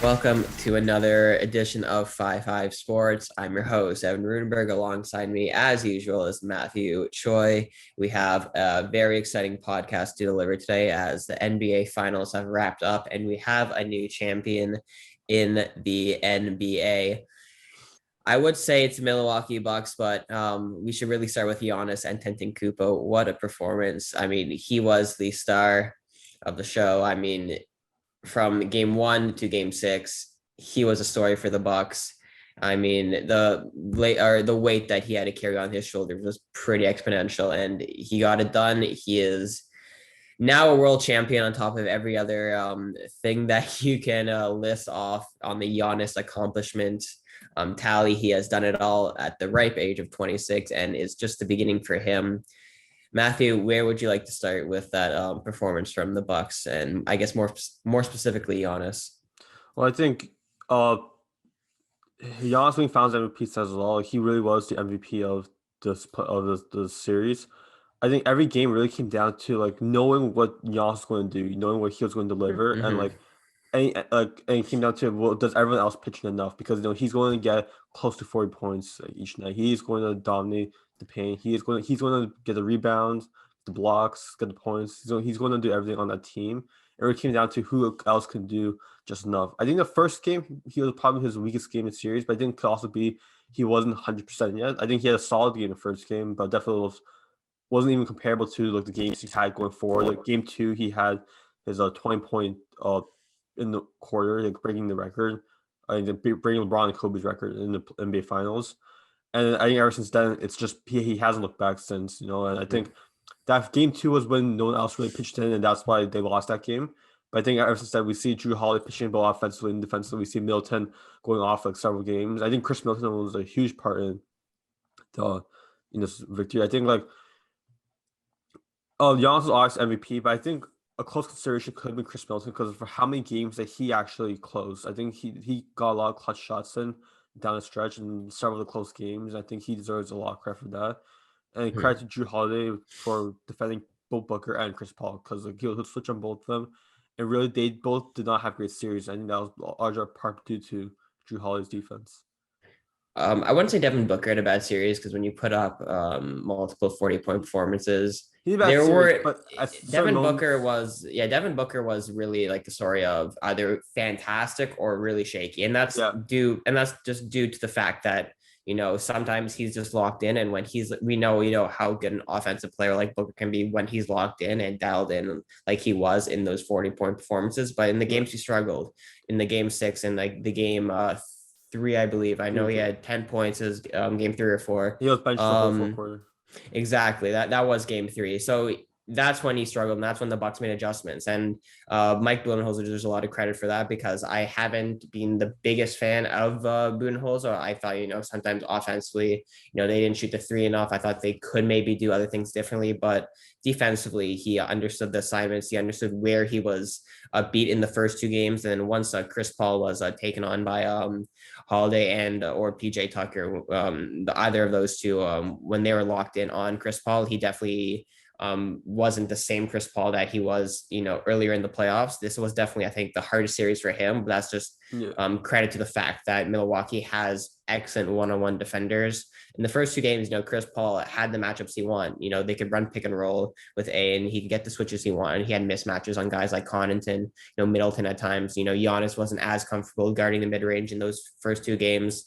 Welcome to another edition of 5 Sports. I'm your host, Evan Rudenberg. Alongside me, as usual, is Matthew Choi. We have a very exciting podcast to deliver today as the NBA Finals have wrapped up and we have a new champion in the NBA. I would say it's Milwaukee Bucks, but we should really start with Giannis Antetokounmpo. What a performance! I mean, he was the star of the show. I mean, from game one to game six, he was a story for the Bucks. I mean, the weight that he had to carry on his shoulders was pretty exponential, and he got it done. He is now a world champion on top of every other thing that you can list off on the Giannis accomplishment tally. He has done it all at the ripe age of 26, and it's just the beginning for him. Matthew, where would you like to start with that performance from the Bucks, and I guess more specifically, Giannis? Well, I think Giannis being found MVP says a lot. He really was the MVP of the series. I think every game really came down to like knowing what Giannis was going to do, knowing what he was going to deliver, and Mm-hmm. and it came down to, well, does everyone else pitch in enough? Because he's going to get close to 40 points each night. He's going to dominate the paint. He's going to get the rebounds, the blocks, get the points. He's going to do everything on that team. It really came down to who else can do just enough. I think the first game he was probably his weakest game in the series, but I think it could also be he wasn't 100% yet. I think he had a solid game in the first game, but definitely wasn't even comparable to like the games he had going forward. Like game two, he had his 20 point in the quarter, like breaking the record, breaking LeBron and Kobe's record in the NBA Finals. And I think ever since then, it's just he hasn't looked back since, And I think that game two was when no one else really pitched in, and that's why they lost that game. But I think ever since then, we see Drew Holiday pitching both offensively and defensively. We see Middleton going off like several games. I think Chris Middleton was a huge part the in this victory. I think like Giannis was obviously MVP, but I think a close consideration could have been Chris Middleton because for how many games that he actually closed. I think he got a lot of clutch shots in down the stretch and several of the close games. I think he deserves a lot of credit for that. And Mm-hmm. credit to Drew Holiday for defending both Booker and Chris Paul because like, he'll switch on both of them. And really, they both did not have great series. I think that was a large part due to Drew Holiday's defense. I wouldn't say Devin Booker had a bad series because when you put up multiple 40-point performances, He had a bad there series, were but at certain moments, Devin Booker was really like the story of either fantastic or really shaky. yeah, And that's just due to the fact that, sometimes he's just locked in. And when we know how good an offensive player like Booker can be when he's locked in and dialed in like he was in those 40-point performances. But in the yeah, games he struggled, in the game six and like the game three, I believe. I know he three. had 10 points as game three or four. He was benched the whole fourth Um, quarter. exactly. That was game three. So that's when he struggled, and that's when the Bucks made adjustments. And Mike Budenholzer deserves a lot of credit for that because I haven't been the biggest fan of Budenholzer. I thought, sometimes offensively, they didn't shoot the three enough. I thought they could maybe do other things differently, but defensively, he understood the assignments. He understood where he was beat in the first two games. And once Chris Paul was taken on by Holiday and or PJ Tucker, either of those two, when they were locked in on Chris Paul, he definitely wasn't the same Chris Paul that he was, earlier in the playoffs. This was definitely, I think, the hardest series for him. But that's just Yeah. credit to the fact that Milwaukee has excellent one-on-one defenders. In the first two games, Chris Paul had the matchups he wanted. They could run pick and roll with A, and he could get the switches he wanted. He had mismatches on guys like Connaughton, Middleton at times. Giannis wasn't as comfortable guarding the mid range in those first two games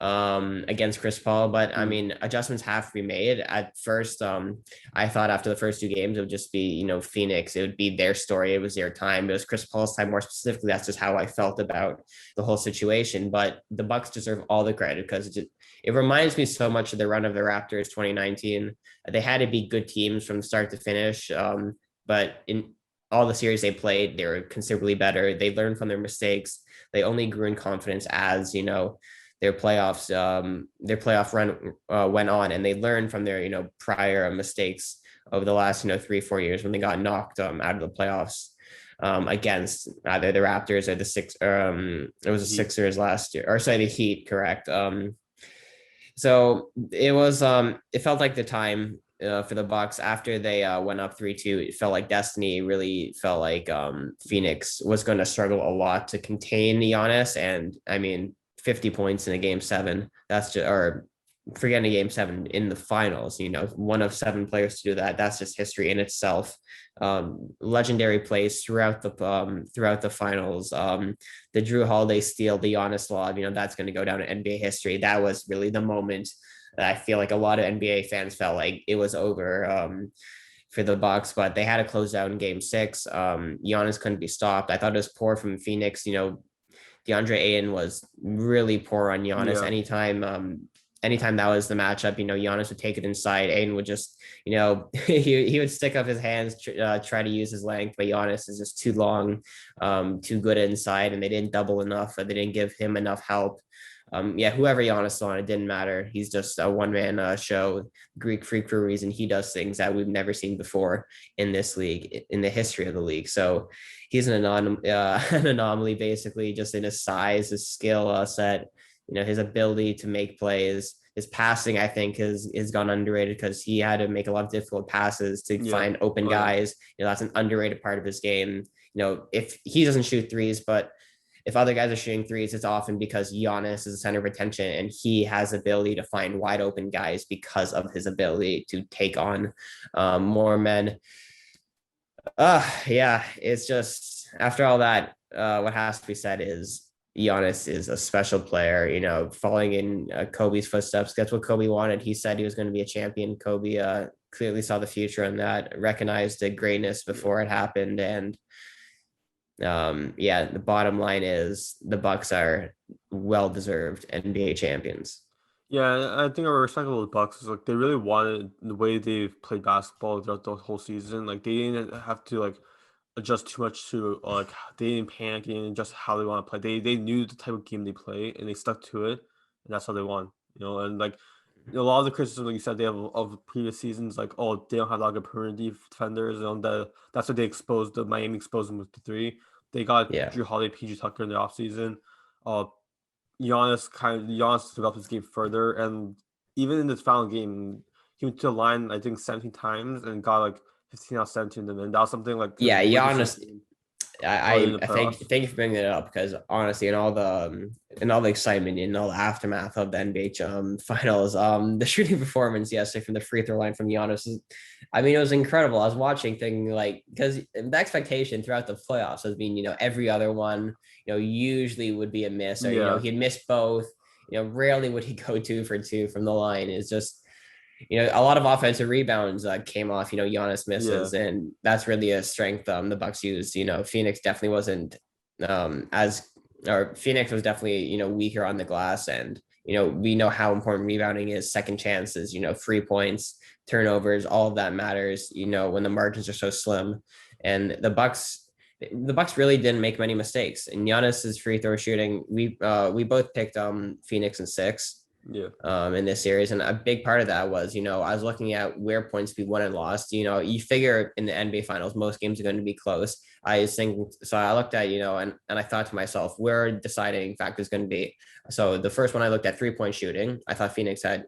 against Chris Paul. But I mean, adjustments have to be made. At first, I thought after the first two games, it would just be, Phoenix. It would be their story. It was their time. It was Chris Paul's time more specifically. That's just how I felt about the whole situation. But the Bucks deserve all the credit because it reminds me so much of the run of the Raptors 2019. They had to be good teams from start to finish. But in all the series they played, they were considerably better. They learned from their mistakes. They only grew in confidence as, their playoff run went on, and they learned from their prior mistakes over the last 3-4 years when they got knocked out of the playoffs against either the Raptors or the six. It was the Heat. Sixers last year, or sorry, the Heat. Correct. So it was. It felt like the time for the Bucks after they went up 3-2. It felt like destiny. Really felt like Phoenix was going to struggle a lot to contain Giannis, and I mean 50 points in a game seven. That's just or forgetting a game seven in the finals. One of seven players to do that. That's just history in itself. Legendary plays throughout the finals. The Drew Holiday steal, the Giannis lob. That's going to go down in NBA history. That was really the moment I feel like a lot of NBA fans felt like it was over for the Bucks, but they had to close out in game six. Giannis couldn't be stopped. I thought it was poor from Phoenix. DeAndre Ayton was really poor on Giannis. Yeah. Anytime that was the matchup, Giannis would take it inside. Ayton would just, he would stick up his hands, try to use his length, but Giannis is just too long, too good inside, and they didn't double enough. They didn't give him enough help. Whoever Giannis on, it didn't matter. He's just a one-man show, Greek freak for a reason. He does things that we've never seen before in this league, in the history of the league. So he's an anomaly, basically, just in his size, his skill set, his ability to make plays. His passing, I think, has gone underrated because he had to make a lot of difficult passes to find open guys. That's an underrated part of his game. If he doesn't shoot threes, but if other guys are shooting threes, it's often because Giannis is the center of attention and he has the ability to find wide open guys because of his ability to take on more men. It's just after all that, what has to be said is Giannis is a special player, following in Kobe's footsteps. That's what Kobe wanted. He said he was going to be a champion. Kobe clearly saw the future in that, recognized the greatness before it happened. And the bottom line is the Bucks are well-deserved NBA champions. Yeah, I think our respect of the Bucks is like they really wanted the way they've played basketball throughout the whole season. Like they didn't have to adjust too much to they didn't panic, they didn't adjust how they want to play. They knew the type of game they play and they stuck to it, and that's how they won. And a lot of the criticism, like you said, they have of previous seasons, like they don't have a lot of perimeter defenders, and that's what they exposed. The Miami exposed them with the three. They got Drew Holiday, PG Tucker in the offseason. Giannis developed his game further, and even in this final game, he went to the line I think 17 times and got 15 out of 17 of them, and that was something Giannis. I thank you for bringing it up because honestly, in all the excitement, in all the aftermath of the NBA finals, the shooting performance yesterday from the free throw line from Giannis it was incredible. I was watching thinking because the expectation throughout the playoffs has been every other one usually would be a miss, or he'd miss both. Rarely would he go 2 for 2 from the line. It's just a lot of offensive rebounds came off, Giannis misses, and that's really a strength the Bucks used. Phoenix definitely wasn't Phoenix was definitely, weaker on the glass, and, we know how important rebounding is, second chances, free points, turnovers, all of that matters, when the margins are so slim. And the Bucks really didn't make many mistakes. And Giannis's free throw shooting, we both picked Phoenix in 6. In this series, and a big part of that was I was looking at where points we won and lost. You figure in the NBA finals most games are going to be close. I looked at and I thought to myself, where are deciding factors going to be? So the first one I looked at 3-point shooting. I thought Phoenix had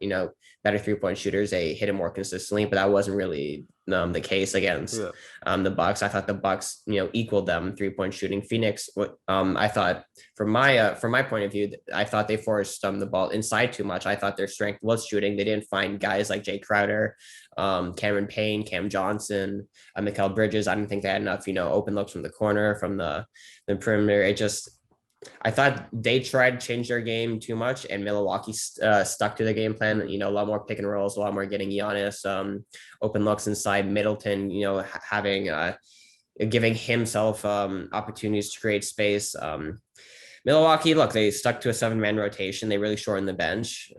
better 3-point shooters. They hit it more consistently, but that wasn't really the case against the Bucks. I thought the Bucks equaled them 3-point shooting. Phoenix, I thought from my point of view, I thought they forced the ball inside too much. I thought their strength was shooting. They didn't find guys like Jay Crowder, Cameron Payne, Cam Johnson, Mikal Bridges. I didn't think they had enough open looks from the corner, from the perimeter. I thought they tried to change their game too much, and Milwaukee stuck to the game plan. A lot more pick and rolls, a lot more getting Giannis open looks inside. Middleton, having giving himself opportunities to create space. Milwaukee, look, they stuck to a 7-man rotation. They really shortened the bench.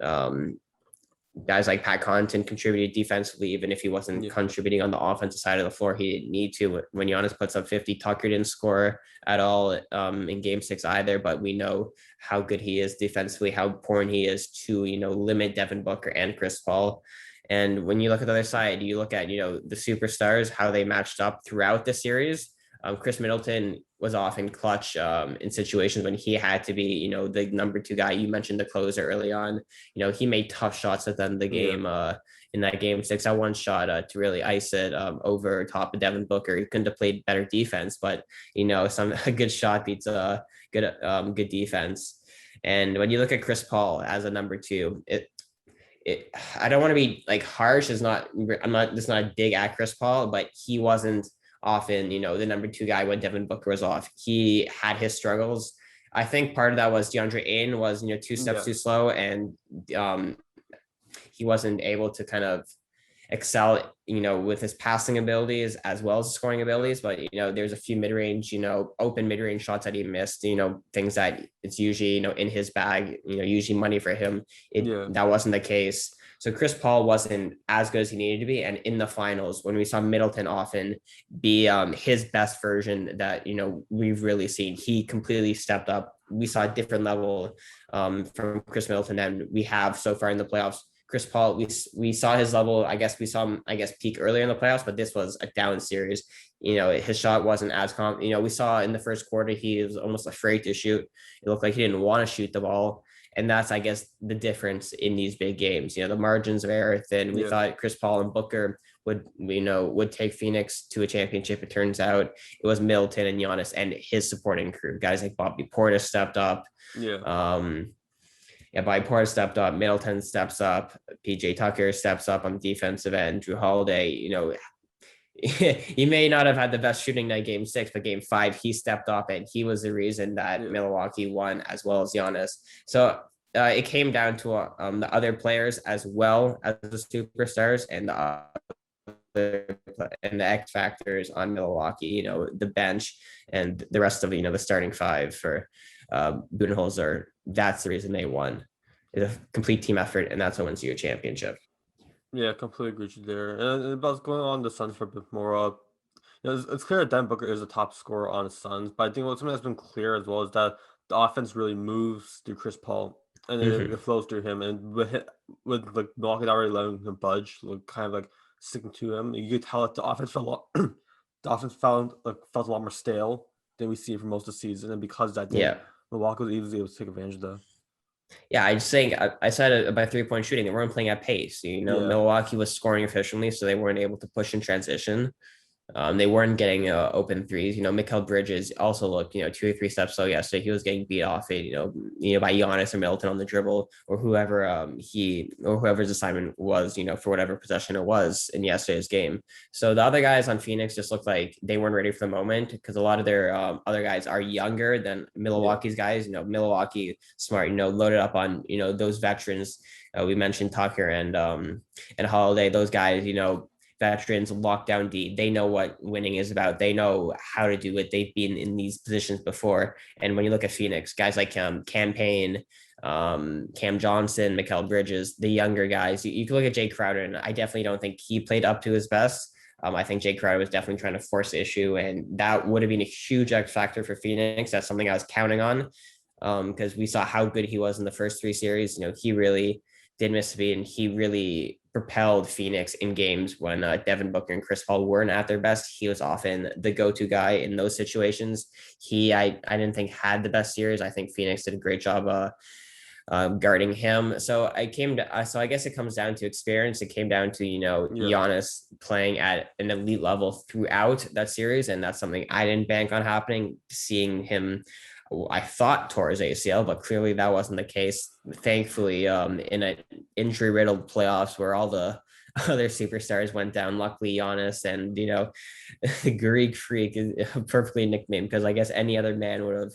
Guys like Pat Connaughton contributed defensively, even if he wasn't contributing on the offensive side of the floor. He didn't need to. When Giannis puts up 50, Tucker didn't score at all in game 6 either, but we know how good he is defensively, how important he is to, limit Devin Booker and Chris Paul. And when you look at the other side, you look at, the superstars, how they matched up throughout the series. Chris Middleton was often clutch in situations when he had to be, the number two guy. You mentioned the closer early on. He made tough shots at the end of the Yeah. game. In that game six, that one shot to really ice it over top of Devin Booker. He couldn't have played better defense, but a good shot beats a good defense. And when you look at Chris Paul as a number two, I don't want to be like harsh. It's not a dig at Chris Paul, but he wasn't often, the number two guy when Devin Booker was off. He had his struggles. I think part of that was DeAndre Ayton was, two steps too slow, and he wasn't able to kind of excel, with his passing abilities as well as scoring abilities. But, there's a few mid-range, open mid-range shots that he missed, things that it's usually, in his bag, usually money for him. That wasn't the case. So Chris Paul wasn't as good as he needed to be. And in the finals, when we saw Middleton often be his best version that, we've really seen, he completely stepped up. We saw a different level from Chris Middleton than we have so far in the playoffs. Chris Paul, we saw his level. We saw him, peak earlier in the playoffs, but this was a down series. His shot wasn't as we saw in the first quarter, he was almost afraid to shoot. It looked like he didn't want to shoot the ball. And that's, the difference in these big games. The margins of error thin. We thought Chris Paul and Booker would take Phoenix to a championship. It turns out it was Middleton and Giannis and his supporting crew. Guys like Bobby Portis stepped up. Bobby Portis stepped up. Middleton steps up. PJ Tucker steps up on the defensive end. Drew Holiday, he may not have had the best shooting night game six, but game five, he stepped up and he was the reason that Milwaukee won, as well as Giannis. So it came down to the other players as well as the superstars and the X factors on Milwaukee, the bench and the rest of, the starting five for Budenholzer. That's the reason they won. It's a complete team effort, and that's what wins you a championship. Yeah, completely agree with you there. And about going on the Suns for a bit more, it's clear that Devin Booker is the top scorer on the Suns, but I think something that's been clear as well is that the offense really moves through Chris Paul, and it flows through him. And with like Milwaukee already letting him budge, kind of like sticking to him, you could tell that the offense felt the offense felt a lot more stale than we see for most of the season, and because that Milwaukee was easily able to take advantage of that. Yeah, I just think I said about 3-point shooting. They weren't playing at pace. Milwaukee was scoring efficiently, so they weren't able to push in transition. They weren't getting open threes. Mikal Bridges also looked, 2 or 3 steps slow yesterday. He was getting beat off it, by Giannis or Middleton on the dribble or whoever whoever's assignment was, for whatever possession it was in yesterday's game. So the other guys on Phoenix just looked like they weren't ready for the moment because a lot of their other guys are younger than Milwaukee's guys. Milwaukee smart, loaded up on, those veterans. We mentioned Tucker and Holiday. Those guys, veterans, lockdown D. They know what winning is about. They know how to do it. They've been in these positions before. And when you look at Phoenix, guys like Cam Payne, Cam Johnson, Mikal Bridges, the younger guys, you can look at Jay Crowder, and I definitely don't think he played up to his best. I think Jay Crowder was definitely trying to force the issue, and that would have been a huge X factor for Phoenix. That's something I was counting on because we saw how good he was in the first 3 series. He really did miss a beat, and he really propelled Phoenix in games when Devin Booker and Chris Paul weren't at their best. He was often the go-to guy in those situations. I didn't think had the best series. I think Phoenix did a great job guarding him. So I guess it comes down to experience. It came down to, Giannis playing at an elite level throughout that series. And that's something I didn't bank on happening. Seeing him, I thought tore his ACL, but clearly that wasn't the case. Thankfully, in an injury-riddled playoffs where all the other superstars went down, luckily Giannis and, the Greek Freak is perfectly nicknamed because I guess any other man would have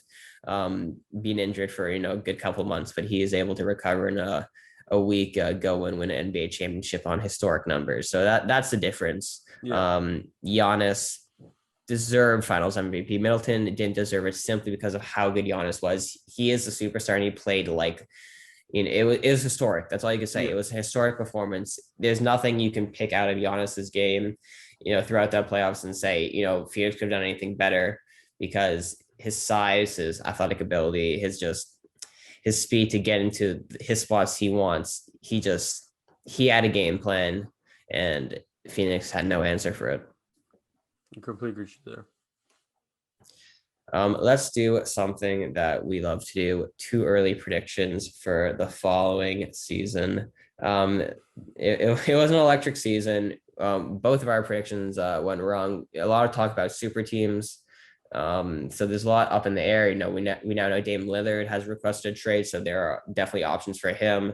been injured for, a good couple months, but he is able to recover in a week, go and win an NBA championship on historic numbers. So that's the difference. Giannis deserved finals MVP. Middleton didn't deserve it simply because of how good Giannis was. He is a superstar and he played like, it was historic. That's all you can say. It was a historic performance. There's nothing you can pick out of Giannis's game, throughout that playoffs and say, Phoenix could have done anything better because his size, his athletic ability, his speed to get into his spots he wants. He had a game plan and Phoenix had no answer for it. I completely agree with you there. Let's do something that we love to do: too early predictions for the following season. Um, it was an electric season. Both of our predictions went wrong. A lot of talk about super teams. So there's a lot up in the air. We now know Dame Lillard has requested a trade, so there are definitely options for him.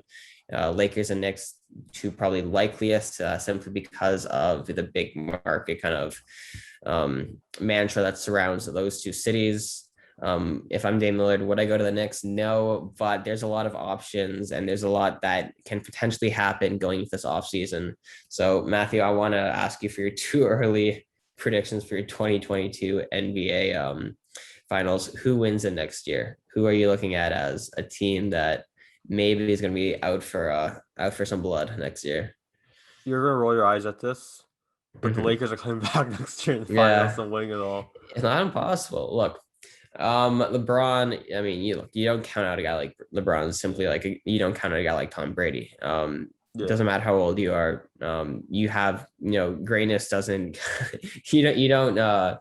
Lakers and Knicks, two probably likeliest, simply because of the big market kind of mantra that surrounds those two cities. If I'm Dame Lillard, would I go to the Knicks? No, but there's a lot of options and there's a lot that can potentially happen going into this offseason. So, Matthew, I want to ask you for your too early predictions for your 2022 NBA finals. Who wins it next year? Who are you looking at as a team that maybe is going to be out for some blood next year? You're gonna roll your eyes at this, but the Mhm. Lakers are coming back next year in the finals Yeah, and winning it all. it's not impossible. Look, LeBron, I mean, you don't count out a guy like LeBron simply like you don't count out a guy like Tom Brady. It Yeah, doesn't matter how old you are. You have, greatness doesn't you don't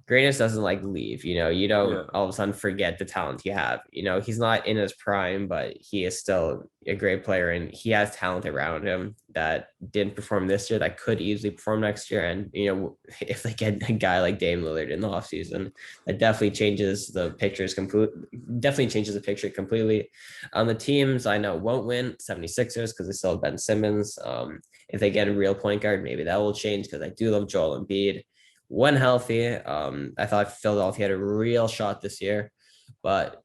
greatness doesn't like leave. You don't yeah. all of a sudden forget the talent you have. He's not in his prime, but he is still a great player and he has talent around him that didn't perform this year that could easily perform next year. And if they get a guy like Dame Lillard in the offseason, that definitely changes the picture completely. On the teams I know won't win, 76ers, because they still have Ben Simmons. If they get a real point guard, maybe that will change because I do love Joel Embiid when healthy. I thought Philadelphia had a real shot this year, but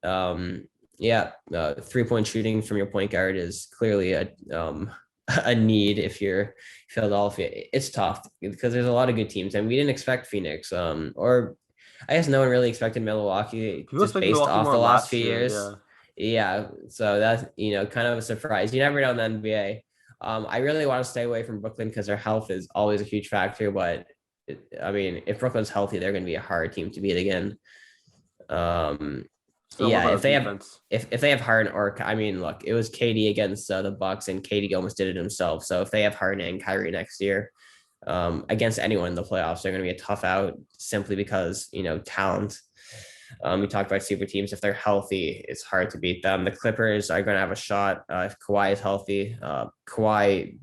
yeah, 3-point shooting from your point guard is clearly a need if you're Philadelphia. It's tough because there's a lot of good teams, and we didn't expect Phoenix, or I guess no one really expected Milwaukee People just expect based Milwaukee off more the last last few year. years. Yeah, Yeah, so that's kind of a surprise. You never know in the NBA. I really want to stay away from Brooklyn because their health is always a huge factor, but I mean, if Brooklyn's healthy, they're going to be a hard team to beat again. Um, so what yeah, about the defense? if they have Harden or I mean, look, it was KD against the Bucks, and KD almost did it himself. So if they have Harden and Kyrie next year, against anyone in the playoffs, they're going to be a tough out simply because talent. We talked about super teams. If they're healthy, it's hard to beat them. The Clippers are going to have a shot if Kawhi is healthy. Kawhi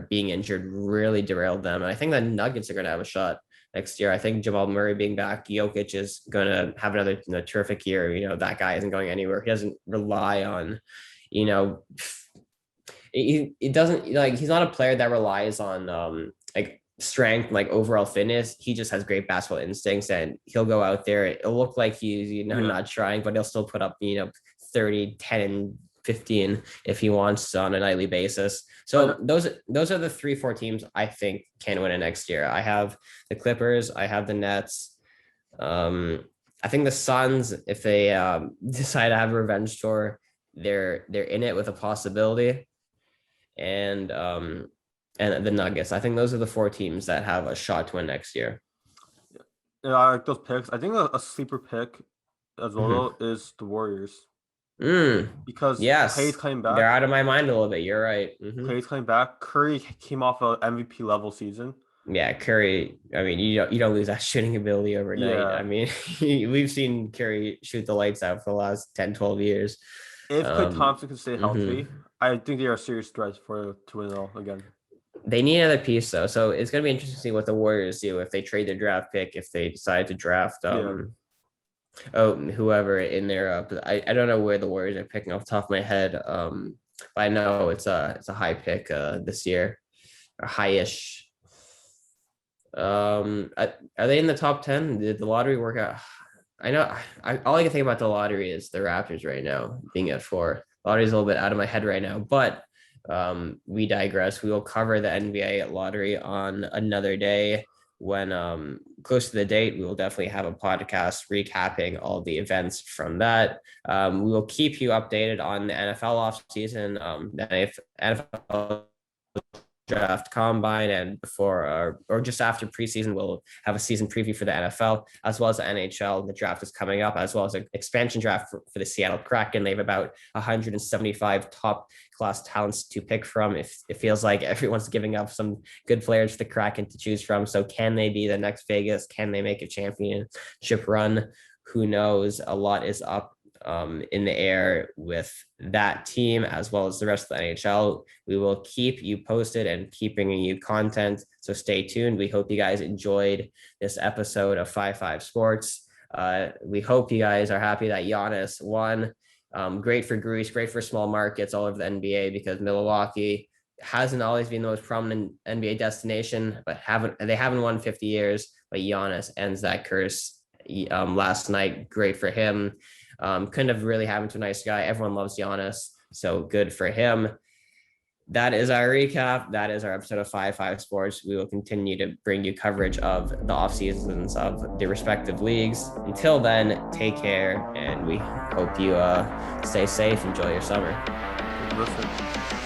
being injured really derailed them. And I think the Nuggets are going to have a shot next year. I think Jamal Murray being back, Jokic is going to have another terrific year. That guy isn't going anywhere. He doesn't rely on, you know, it doesn't like he's not a player that relies on like strength, like overall fitness. He just has great basketball instincts and he'll go out there. It'll look like he's Yeah, not trying, but he'll still put up 30, 10, 15 if he wants on a nightly basis. and So those are the 3-4 teams I think can win it next year. I have the Clippers, I have the Nets. Um, I think the Suns, if they decide to have a revenge tour, they're in it with a possibility, and the Nuggets. I think those are the 4 teams that have a shot to win next year. yeah, I like those picks. I think a sleeper pick as Mm-hmm. well is the Warriors because Clay's Yes, coming they're back. out of my mind a little bit. You're right. Clay's coming back. Curry came off a MVP level season. Yeah, Curry. I mean, you don't lose that shooting ability overnight. I Yeah, mean, we've seen Curry shoot the lights out for the last 10, 12 years. if Klay Um, Thompson can stay mhm. healthy, I think they are a serious threat for to win it all again. They need another piece though, so it's gonna be interesting to see what the Warriors do if they trade their draft pick, if they decide to draft Yeah, whoever in there. I don't know where the Warriors are picking off the top of my head. But I know it's a high pick this year, or high-ish. Are they in the top 10? Did the lottery work out? I know. All I can think about the lottery is the Raptors right now being at 4. Lottery's a little bit out of my head right now, but we digress. We will cover the NBA lottery on another day. When close to the date, we will definitely have a podcast recapping all the events from that. We will keep you updated on the NFL offseason, the NFL draft combine, and before or just after preseason, we'll have a season preview for the NFL as well as the NHL. The draft is coming up, as well as an expansion draft for the Seattle Kraken. They have about 175 top class talents to pick from. If it feels like everyone's giving up some good players for the Kraken to choose from, so can they be the next Vegas? Can they make a championship run? Who knows? A lot is up in the air with that team as well as the rest of the NHL. We will keep you posted and keep bringing you content. So stay tuned. We hope you guys enjoyed this episode of 5-5 Sports. We hope you guys are happy that Giannis won. Great for Greece, great for small markets all over the NBA, because Milwaukee hasn't always been the most prominent NBA destination, but they haven't won 50 years. But Giannis ends that curse last night. Great for him. Couldn't have really happened to a nice guy. Everyone loves Giannis, so good for him. That is our recap. That is our episode of 5-5 Sports. We will continue to bring you coverage of the off seasons of the respective leagues. Until then, take care, and we hope you stay safe. Enjoy your summer. Listen.